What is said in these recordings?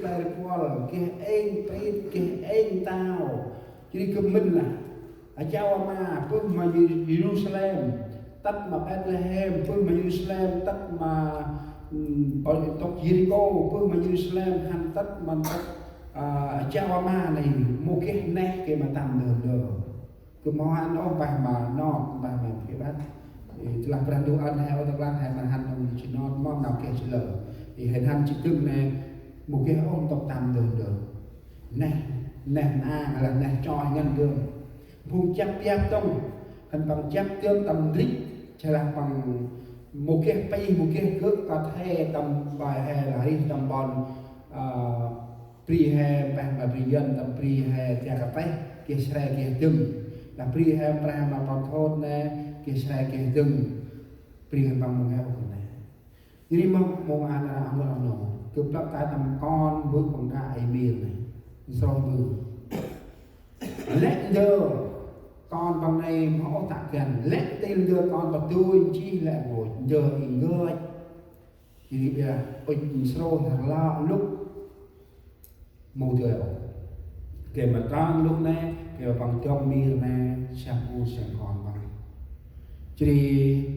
bài qual cái anh tao chỉ cứ mình là ở châu mà phương mà Jerusalem tất mà Bethlehem phương mà Jerusalem tất mà tộc Jericho phương mà Jerusalem hành tất mà châu mà này một cái nét cái mà tạm được cứ món ăn nó bài mà cái bát làm brand đồ ăn hay ở làm hay mà hành ông chỉ nó món nào kia chỉ lỡ thì hình hành chỉ từng này một cái ông tộc tạm được này là này cho ngân đường vùng chấp giáp tông hình bằng chấp tương tầm rít sẽ là bằng một cái cước có thể tầm vài hè là đi tầm bòn pri hè bằng mà pri dân tầm pri hè chả cà phê kia xe kia từng là pri hè pra mà còn thôn nè kia xe kia từng pri hình bằng một cái ông này như một anh là ông nổ cướp lắp cái tầm con bước bằng đại miền này rồi vừa lẽ đưa con bằng này họ tạc gần lẽ tên đưa con vào tôi chi lại ngồi giờ thì ngơi thì bây giờ bình sâu thằng lo lúc mù trời kể mà tròn lúc này kể bằng trong miền này sắp u sẵn còn bằng chỉ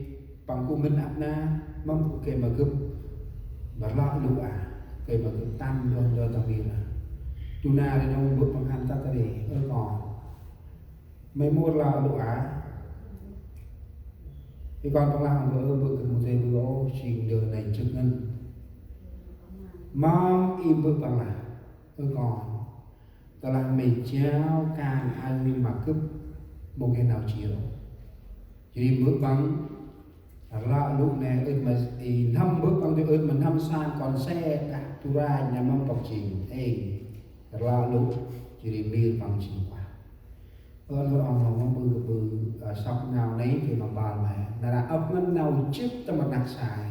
bằng của mình áp na mong kể mà cướp và lo lụ kể mà cướp tam luôn cho tao miền là tu na thì nó bước bằng hành ta để còn mấy môn là lụ thì còn trong làm vừa cái một giây vừa trình đời này trước ngân mong im bước bằng là còn ta làm mình treo càng ăn nhưng mà cướp một cái nào chiều chỉ bước bằng là lúc này ơi mà thì năm bước bằng tôi ơi mình năm sang còn xe cả tu ra nhà mong tộc trình hey là lúc chỉ miên bằng trình quả nó ông nó bự sọc nào nấy thì mà bàn mẹ là ấp ngân nào trước ta mà nặng xài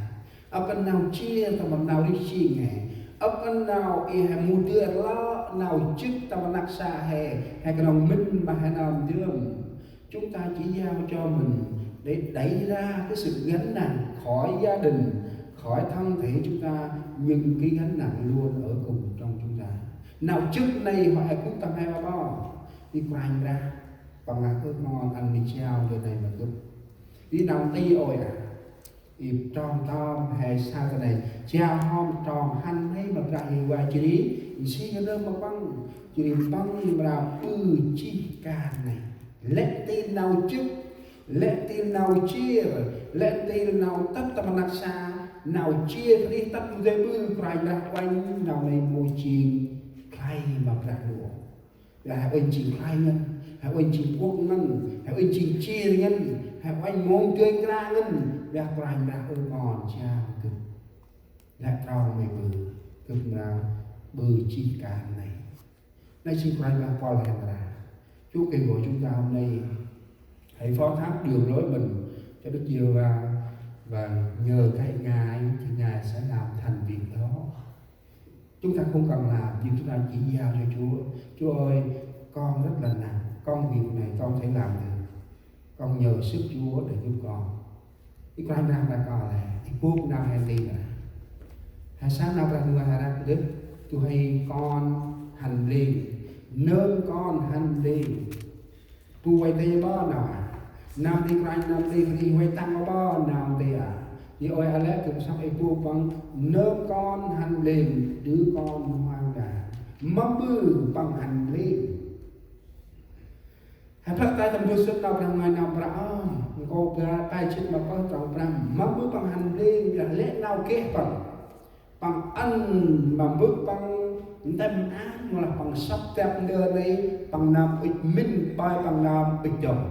ấp ngân nào chia ta mà nào đi chi nghề ấp ngân nào y hay mua đưa lo nào trước ta mà nặng xài hay cái nào minh mà hay nào đương chúng ta chỉ giao cho mình để đẩy ra cái sự gánh nặng khỏi gia đình khỏi thân thể chúng ta nhưng cái gánh nặng luôn ở cùng trong chúng ta nào trước này họ cũng tầm 2 3 bo đi quanh ra bằng là ước ngon ăn đi trao rồi này mà cứ đi nào ti ôi ịp tròn tom hay sao cái này trao hôm tròn hành hay mà ra hiệu quả chỉ đi xin cái đơn mà băng chỉ băng là chi can này lẽ tin nào trước lẽ tin nào chia lẽ tin nào tất tầm nạc xa nào chia đi tất dây bư quanh ra quanh nào này môi trường khai mà ra đùa là anh chỉ khai nhân hãy anh chỉ quốc ngân hãy anh chỉ chia ngân hãy anh mong chơi ra ngân để quanh ra ơn còn cha cực lại trao mày bự cực nào bự chi cả này nay xin quanh ra qua lại ra Chúa kêu gọi chúng ta hôm nay hãy phó thác đường lối mình cho Đức Giê-hô-va và nhờ cái Ngài thì Ngài sẽ làm thành việc đó. Chúng ta không cần làm nhưng chúng ta chỉ giao cho Chúa. Chúa ơi, con rất là nặng, công việc này con thể làm được. Con nhờ sức Chúa để giúp con. Cái con đang là coi là cái quốc nào hay tiền là hay sáng nào ra đưa hà ra đức tôi hay con hành liền nâng con hành liền tu quay tây bó nào nam đi quanh nam đi quay tăng bó nào thì thì ôi Alex cũng xong ấy tu bằng nâng con hành liền đứa con hoang đà mắm bư bằng hành liền hãy phát tay tầm tôi sức nào rằng ngày nào bả cô ra tay chết mà có trọng rằng mắm bư bằng hành liền là lẽ nào kế bằng ăn mà bước bằng tâm ác mà là bằng sắp đẹp đưa này bằng nam bịch minh bài bằng nam bịch chồng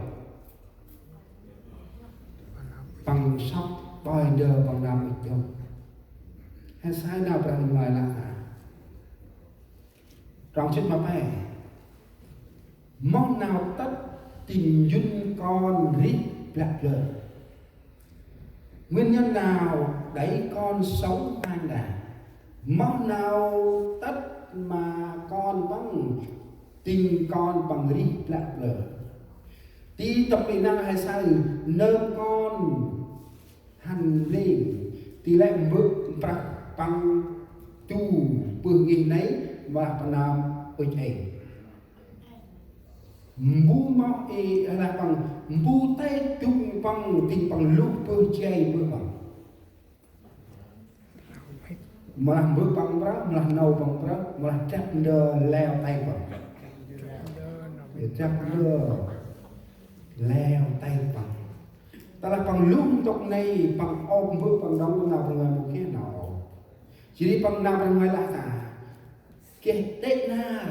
bằng sắp bài đưa bằng nam bịch chồng hay sai nào bằng ngoài là trong chết mà mẹ món nào tất tình duyên con rít lạc lời nguyên nhân nào đẩy con sống hoang đàn món nào tất mà con bằng tình con bằng rít lạc lời tí tập bị năng hay sao nơm con hành lên tí lại bước bằng tu bưng gì nấy và phần nào ơi ấy mù mau là bằng mù tay chung bằng tình bằng lúc bơ chay bơ bằng malah bơ bằng đó malah nâu bằng đó malah chắc đơ leo tay bằng chắc đơ leo tay bằng ta là bằng lúc trong này bằng ôm bơ bằng đóng nào bằng người một cái nào chỉ đi bằng nào bằng người lạ cả cái tết na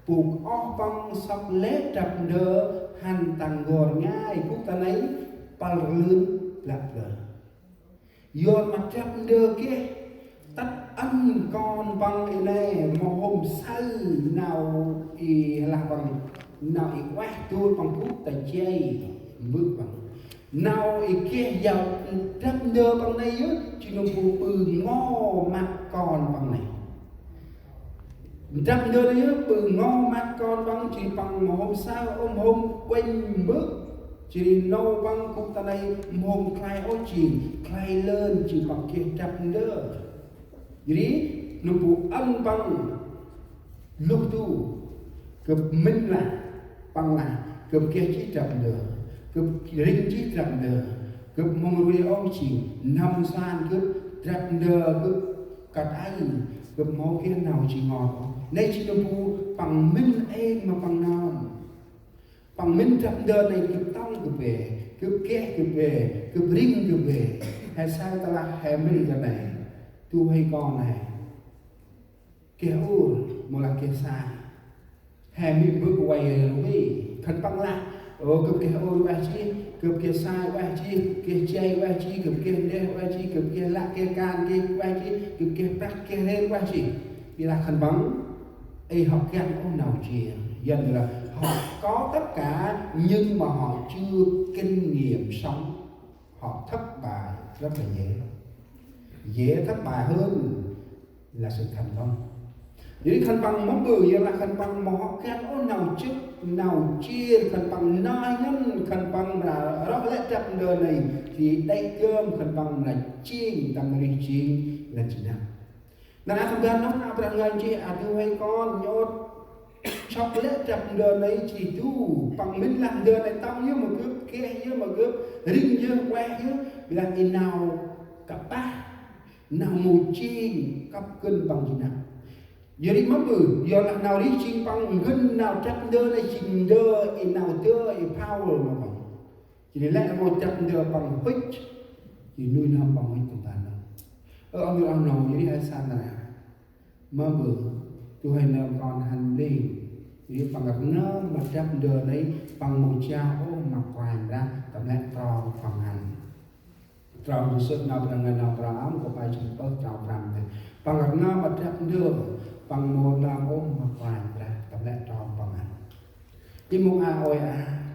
buộc óc bằng sắp lết trập đơ hành tàng gò ngay cũng ta lấy bằng lươn lạc lờ do mặt trập đơ kia tắt ăn con bằng cái này mà hôm sau nào là bằng nào quát tôi bằng phút tại chơi bước bằng nào kia giàu trập đơ bằng này á chỉ nó phụ bự ngó mặt còn bằng này trập đơ đấy bự ngó mặt còn bằng chỉ bằng mà hôm sau hôm quanh bước chỉ nâu bằng cũng ta này hôm khai ô chỉ khai lên chỉ bằng kia trập đơ jadi nó phụ ăn bằng lúc tu cập minh là bằng là cập kia chỉ trập đơ cập rinh chỉ trập đơ cập mong ruồi ông chỉ nằm san cập trập đơ cập cắt anh cập máu kia nào chỉ ngọt này chỉ nó phụ bằng minh em mà bằng nào bằng minh trập đơ này cập tông cập về cập kia cập về cập rinh cập về hay sao ta là hay mình cái này tu hay con này kia u một là kia xa hay mình bước quay rồi khẩn băng lại cướp kia u quay chi cướp kia sai quay chi kia chay quay chi cướp kia đê quay chi cướp kia lạ kia can kia quay chi cướp kia tắc kia lên quay chi vì là khẩn băng ấy học gan ông nào chìa dần là họ có tất cả nhưng mà họ chưa kinh nghiệm sống họ thất bại rất là dễ thất bại hơn là sự thành công. Jadi khăn bằng món bự là khăn bằng mà họ khen ô nào trước nào chia khăn bằng nai nhân khăn bằng là đó lẽ chặt đời này thì đây cơm khăn bằng là chiên tầm này chiên là chỉ nào. Nên anh không gan nó nào rằng người chị tu hay con nhốt chọc lẽ chặt đời này chỉ tu bằng mình làm đời này tao như một cướp kia như một cướp rinh như que như là thì nào cặp ba nào mù chiên cặp cân bằng gì nào. Jadi mampu, dia nak nào đi chinh bằng gần nào chắc đơ này chinh đơ, nào đơ power mà bằng. Jadi lại một chắc đơ bằng pitch, thì nuôi nam bằng mấy tầm tàn đó. Ông nào jadi hai san này, mampu, tu hai nam con hành đi, jadi bằng gặp nó mà chắc đơ này bằng một cha ô mặc quàng ra, tầm lại tròn bằng hành. Tròn sự nào bằng ngày nào tròn có phải chừng bớt tròn rằm này, bằng gặp nó mà chắc đơ bằng một nam ôm mà quàng ra tập lệ tròn bằng ảnh đi một oi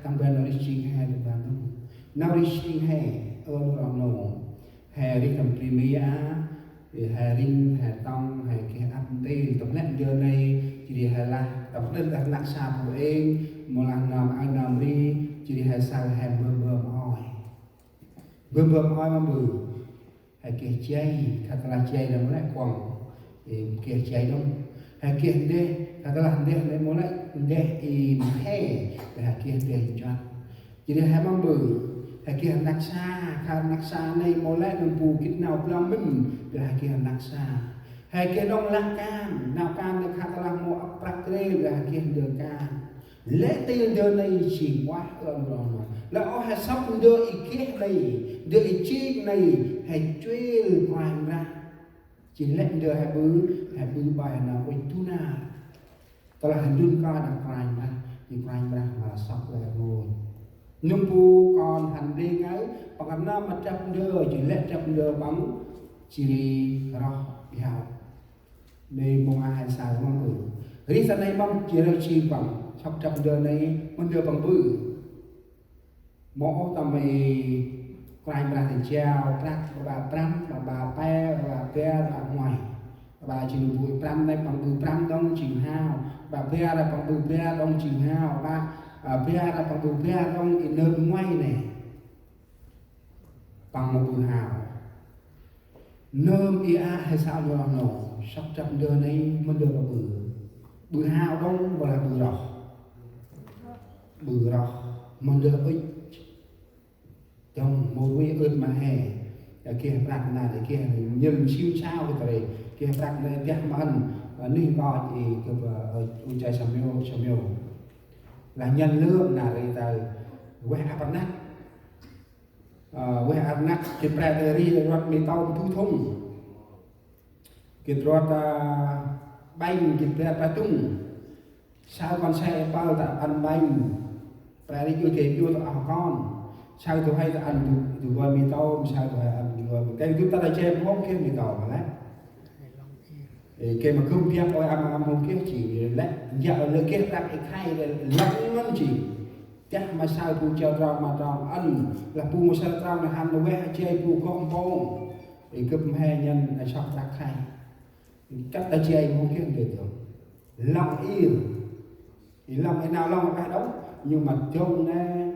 tăng bên nó đi xin hay được bạn không nào đi xin hay ơn lòng nổ hè đi cầm primia thì hè ring hè tông hè kia ăn tiền tập lệ giờ này chỉ đi hè la tập lên đặt nặng xa của em một lần nào anh nào đi chỉ đi hè sao hè bơm oi mà bự hè kia chay thật là chay là nó lại quẳng kia chay đông hay kia đê là cái làm đê lấy muốn lại đê hè để kia đê cho chỉ để hai băng bự hay kia nặc xa này muốn lại đừng bù kít nào làm mình để kia nặc xa hay kia đông lạc can nào can được khát làm mua áp đê để kia đường can lễ tiền giờ này chỉ quá rồi là ở hai sắp đưa ý kết này đưa ý chiếc này hay truy hoàng ra chỉ lệnh đưa hai bứ bài nào với tu na tao là hành đun coi đặt cành ra thì cành ra mà sắp lại ngồi nung pu còn hành đi ngay bằng năm mà chấp đưa chỉ lệnh chấp đưa bấm chỉ rõ hào đây mong ai xài mong bự lý do này mong chỉ là chi bằng sắp chấp đưa này mong đưa bằng bự mỏ tao mày cành ra thì treo bà pe ra ngoài bà chỉ bụi pram đây bằng bụi pram đông chịu hao bà pe là bằng bụi pe đông chịu hao bà pe là bằng bụi pe đông thì nơi ngoài này bằng một bụi hào nơm ia hay sao đó nổ sắp trăm đưa này mình đưa vào bự hào đông và là bự rọc mình đưa ít trong một cái ơn mà hè kia đặt là để kia nhân siêu sao cái này kia đặt này đẹp mà ăn ninh gọi thì cái trái sầm miêu là nhân lương là đây ta quay áp nát quay áp nát cái praterie rót mi tàu thu thông cái rót banh cái praterie tung sao con xe bao ta ăn banh praterie cái vô tao con sao tụi hay ăn tụi gọi mi tàu sao tụi hay ăn tụi gọi cái chúng ta đã chơi bóng kia mi tàu mà đấy cái mà không biết ôi ăn không kia chỉ lấy giờ lấy kia đặt cái khay để lắng ngăn chỉ chắc mà sao tụi chờ rau mà rau ăn là pu một sao rau là ham nó bé chơi pu con bông thì cướp hai nhân là sắp đặt khay chắc ta chơi không kia được lòng yêu thì lòng cái nào lòng cái đó nhưng mà trông nè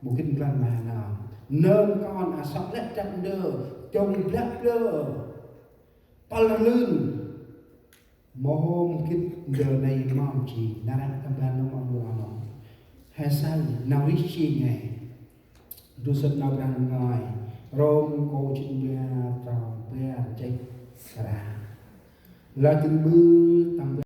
một cái lần mà nào nơm con sống rất trăm đơ trông rất đơ bao lưng mồ hôm cái giờ này mong chỉ na đang tâm plan nó mong mua nó hay sao nào ít chi ngày du sân nào đang ngồi rom cô chuyện bia trò bia chơi cả là từng bư tầm